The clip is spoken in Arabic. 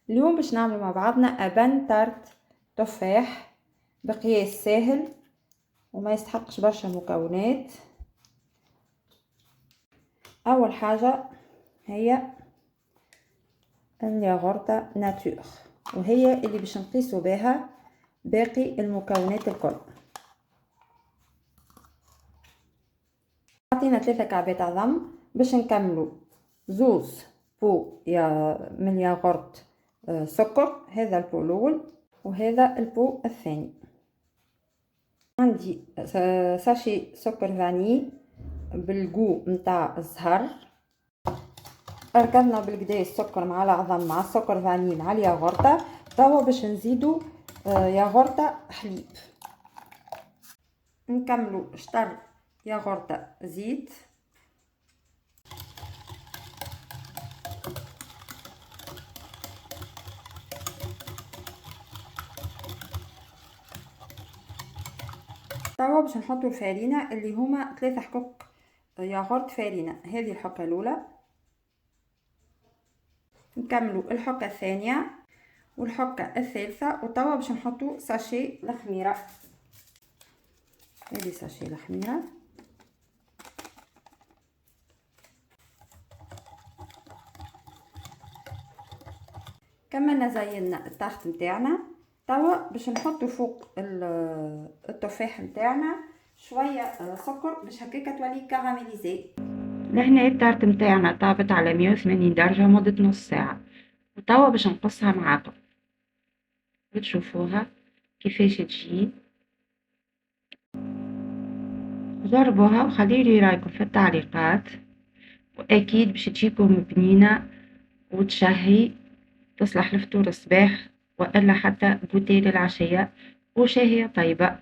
اليوم باش نعمل مع بعضنا أبان تارت تفاح بقياس ساهل وما يستحقش برشا مكونات. أول حاجة هي الياغورتا ناتور، وهي اللي باش نقيسو بها باقي المكونات الكل. عطينا 3 كعبات عظم باش نكملو زوز بو من ياغورت سكر، هذا البو الاول وهذا البو الثاني. عندي ساشي سكر فاني بالجو متاع الزهر. ركبنا بالكدا السكر مع العظم مع السكر فاني مع الياغورتا. توا باش نزيدو ياغورتا حليب. نكملو شطر ياغورتا زيت، توا باش نحطو الفارينة اللي هما 3 حكوك ياغورت فارينة. هذه الحكة الاولى، نكملو الحكة الثانية والحكة الثالثة، وتوا باش نحطو ساشي الخميرة. هذه ساشي الخميرة. كملنا زينا الطاخت نتاعنا. توا باش نحطو فوق التفاح نتاعنا شويه سكر باش هكاكا تولي كراميليزي. لهنا التارت نتاعنا طابت على 180 درجه مده نص ساعه، وتوا باش نقصها معاكم بتشوفوها كيفاش تجي. جربوها وخليلي رايكم في التعليقات، واكيد باش تجيكم بنينه وتشهي، تصلح لفطور الصباح والا حتى بوتي للعشيه، وشاهيه طيبه.